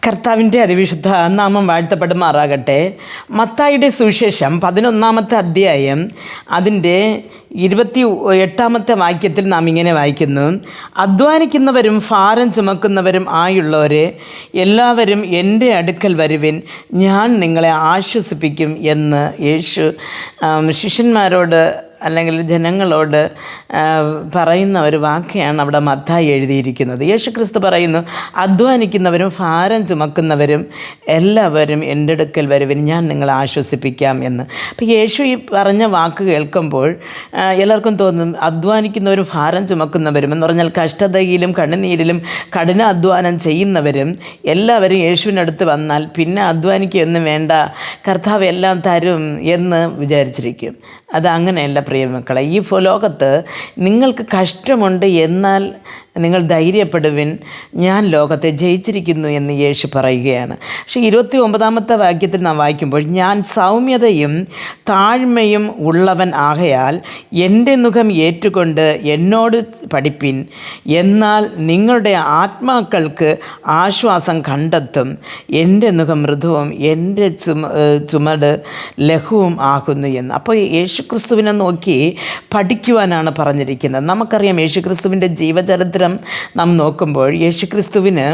കർത്താവിൻ്റെ അതിവിശുദ്ധ നാമം വാഴ്ത്തപ്പെടുമാറാകട്ടെ. മത്തായിയുടെ സുവിശേഷം 11-ാമത്തെ അധ്യായം അതിൻ്റെ 28-ാമത്തെ വാക്യത്തിൽ നാം ഇങ്ങനെ വായിക്കുന്നു: അധ്വാനിക്കുന്നവരും ഭാരം ചുമക്കുന്നവരും ആയുള്ളവരെ എല്ലാവരും എൻ്റെ അടുക്കൽ വരുവിൻ, ഞാൻ നിങ്ങളെ ആശ്വസിപ്പിക്കും എന്ന് യേശു ശിഷ്യന്മാരോട് അല്ലെങ്കിൽ ജനങ്ങളോട് പറയുന്ന ഒരു വാക്യാണ് അവിടെ മത്തായി എഴുതിയിരിക്കുന്നത്. യേശുക്രിസ്തു പറയുന്നു, അധ്വാനിക്കുന്നവരും ഭാരം ചുമക്കുന്നവരും എല്ലാവരും എൻ്റെ അടുക്കൽ വരുവിൻ, ഞാൻ നിങ്ങളെ ആശ്വസിപ്പിക്കാം എന്ന്. അപ്പോൾ യേശു ഈ പറഞ്ഞ വാക്ക് കേൾക്കുമ്പോൾ എല്ലാവർക്കും തോന്നും, അധ്വാനിക്കുന്നവരും ഭാരം ചുമക്കുന്നവരും എന്ന് പറഞ്ഞാൽ കഷ്ടതയിലും കണ്ണുനീരിലും കഠിന അധ്വാനം ചെയ്യുന്നവരും എല്ലാവരും യേശുവിനടുത്ത് വന്നാൽ പിന്നെ അധ്വാനിക്കുകയൊന്നും വേണ്ട, കർത്താവ് എല്ലാം തരും എന്ന് വിചാരിച്ചിരിക്കും. അത് അങ്ങനെയല്ല പ്രിയമക്കളെ. ഈ ലോകത്ത് നിങ്ങൾക്ക് കഷ്ടമുണ്ട്, എന്നാൽ നിങ്ങൾ ധൈര്യപ്പെടുവിൻ, ഞാൻ ലോകത്തെ ജയിച്ചിരിക്കുന്നു എന്ന് യേശു പറയുകയാണ്. പക്ഷേ 29-ാമത്തെ വാക്യത്തിൽ നാം വായിക്കുമ്പോൾ, ഞാൻ സൗമ്യതയും താഴ്മയും ഉള്ളവൻ ആകയാൽ എൻ്റെ മുഖം ഏറ്റുകൊണ്ട് എന്നോട് പഠിപ്പിൻ, എന്നാൽ നിങ്ങളുടെ ആത്മാക്കൾക്ക് ആശ്വാസം കണ്ടെത്തും. എൻ്റെ മുഖം മൃദുവും എൻ്റെ ചുമട് ലഘുവും ആകുന്നു എന്ന്. അപ്പോൾ യേശുക്രിസ്തുവിനെ നോക്കി പഠിക്കുവാനാണ് പറഞ്ഞിരിക്കുന്നത്. നമുക്കറിയാം, യേശുക്രിസ്തുവിൻ്റെ ജീവചരിത്രം നാം നോക്കുമ്പോൾ യേശുക്രിസ്തുവിന്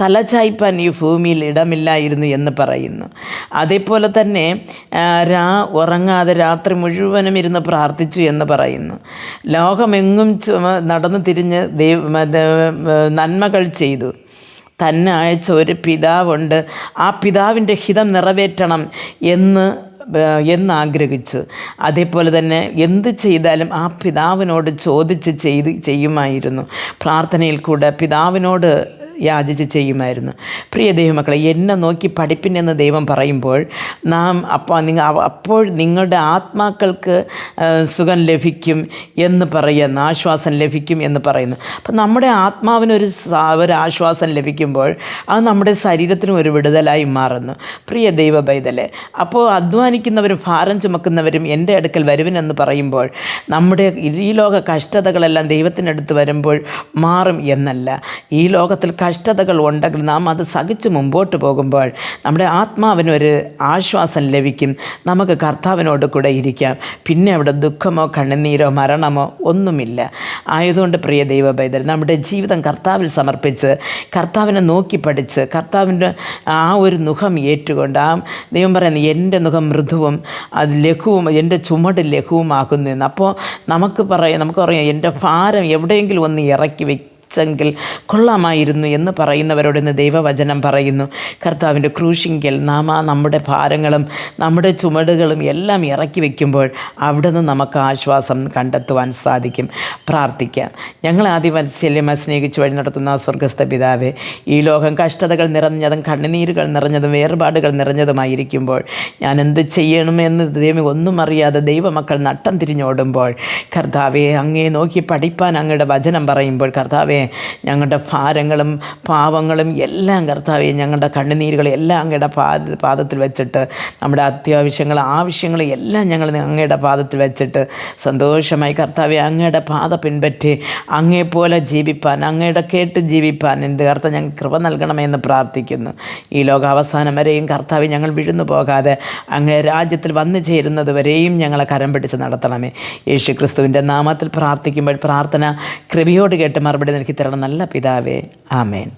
തലചായ്പാൻ ഈ ഭൂമിയിൽ ഇടമില്ലായിരുന്നു എന്ന് പറയുന്നു. അതേപോലെ തന്നെ ഉറങ്ങാതെ രാത്രി മുഴുവനും ഇരുന്ന് പ്രാർത്ഥിച്ചു എന്ന് പറയുന്നു. ലോകമെങ്ങും നടന്നു തിരിഞ്ഞ് നന്മകൾ ചെയ്തു. തന്നെ അയച്ച ഒരു പിതാവുണ്ട്, ആ പിതാവിൻ്റെ ഹിതം നിറവേറ്റണം എന്നാഗ്രഹിച്ചു. അതേപോലെ തന്നെ എന്ത് ചെയ്താലും ആ പിതാവിനോട് ചോദിച്ച് ചെയ്യുമായിരുന്നു. പ്രാർത്ഥനയിൽ കൂടെ പിതാവിനോട് യാചിച്ച് ചെയ്യുമായിരുന്നു. പ്രിയ ദൈവമക്കളെ, എന്നെ നോക്കി പഠിപ്പിനെന്ന് ദൈവം പറയുമ്പോൾ നാം അപ്പോൾ നിങ്ങളുടെ ആത്മാക്കൾക്ക് സുഖം ലഭിക്കും എന്ന് പറയുന്നു, ആശ്വാസം ലഭിക്കും എന്ന് പറയുന്നു. അപ്പം നമ്മുടെ ആത്മാവിനൊരു ആശ്വാസം ലഭിക്കുമ്പോൾ അത് നമ്മുടെ ശരീരത്തിനും ഒരു വിടുതലായി മാറുന്നു. പ്രിയ ദൈവ പൈതലേ, അപ്പോൾ അധ്വാനിക്കുന്നവരും ഭാരം ചുമക്കുന്നവരും എൻ്റെ അടുക്കൽ വരുവിനെന്ന് പറയുമ്പോൾ നമ്മുടെ ഈ ലോക കഷ്ടതകളെല്ലാം ദൈവത്തിനടുത്ത് വരുമ്പോൾ മാറും എന്നല്ല. ഈ ലോകത്തിൽ കഷ്ടതകൾ ഉണ്ടെങ്കിൽ നാം അത് സഹിച്ച് മുമ്പോട്ട് പോകുമ്പോൾ നമ്മുടെ ആത്മാവിനൊരു ആശ്വാസം ലഭിക്കും. നമുക്ക് കർത്താവിനോട് കൂടെ ഇരിക്കാം. പിന്നെ അവിടെ ദുഃഖമോ കണ്ണുനീരോ മരണമോ ഒന്നുമില്ല. ആയതുകൊണ്ട് പ്രിയ ദൈവ പൈതൽ, നമ്മുടെ ജീവിതം കർത്താവിൽ സമർപ്പിച്ച് കർത്താവിനെ നോക്കി പഠിച്ച് കർത്താവിൻ്റെ ആ ഒരു മുഖം ഏറ്റുകൊണ്ട്, ആ ദൈവം പറയുന്നത് എൻ്റെ മുഖം മൃദുവും അത് ലഘുവും എൻ്റെ ചുമട് ലഘുവുമാകുന്നു എന്ന്. അപ്പോൾ നമുക്ക് പറയാം, എൻ്റെ ഭാരം എവിടെയെങ്കിലും ഒന്ന് ഇറക്കി വെച്ചെങ്കിൽ കൊള്ളാമായിരുന്നു എന്ന് പറയുന്നവരോട് ഇന്ന് ദൈവവചനം പറയുന്നു. കർത്താവിൻ്റെ ക്രൂശിങ്കൽ നാം നമ്മുടെ ഭാരങ്ങളും നമ്മുടെ ചുമടുകളും എല്ലാം ഇറക്കി വയ്ക്കുമ്പോൾ അവിടെ നിന്ന് നമുക്ക് ആശ്വാസം കണ്ടെത്തുവാൻ സാധിക്കും. പ്രാർത്ഥിക്കാം. ഞങ്ങൾ ആദിവാത്സല്യമായി സ്നേഹിച്ച് വഴി നടത്തുന്ന സ്വർഗസ്ഥ പിതാവേ, ഈ ലോകം കഷ്ടതകൾ നിറഞ്ഞതും കണ്ണുനീരുകൾ നിറഞ്ഞതും വേർപാടുകൾ നിറഞ്ഞതുമായിരിക്കുമ്പോൾ ഞാൻ എന്ത് ചെയ്യണമെന്ന് ദൈവം ഒന്നും അറിയാതെ ദൈവമക്കൾ നട്ടം തിരിഞ്ഞോടുമ്പോൾ, കർത്താവെ അങ്ങേ നോക്കി പഠിപ്പാൻ അങ്ങയുടെ വചനം പറയുമ്പോൾ, കർത്താവെ ഞങ്ങളുടെ ഭാരങ്ങളും പാവങ്ങളും എല്ലാം, കർത്താവെ ഞങ്ങളുടെ കണ്ണുനീരുകൾ എല്ലാം അങ്ങയുടെ പാദത്തിൽ വെച്ചിട്ട്, നമ്മുടെ അത്യാവശ്യങ്ങൾ ആവശ്യങ്ങൾ എല്ലാം ഞങ്ങൾ അങ്ങയുടെ പാദത്തിൽ വെച്ചിട്ട് സന്തോഷമായി കർത്താവെ അങ്ങയുടെ പാത പിൻപറ്റി അങ്ങേപ്പോലെ ജീവിപ്പാൻ, അങ്ങയുടെ കേട്ട് ജീവിപ്പാൻ കർത്താവ് ഞങ്ങൾക്ക് കൃപ നൽകണമെന്ന് പ്രാർത്ഥിക്കുന്നു. ഈ ലോകാവസാനം വരെയും കർത്താവെ ഞങ്ങൾ വിഴുന്നു പോകാതെ അങ്ങേ രാജ്യത്തിൽ വന്നു ചേരുന്നത് വരെയും ഞങ്ങളെ കരം പിടിച്ച് നടത്തണമേ. യേശു ക്രിസ്തുവിൻ്റെ നാമത്തിൽ പ്രാർത്ഥിക്കുമ്പോൾ പ്രാർത്ഥന കൃപയോട് കേട്ട് മറുപടി നൽകി തരണം നല്ല പിതാവേ. ആമേൻ.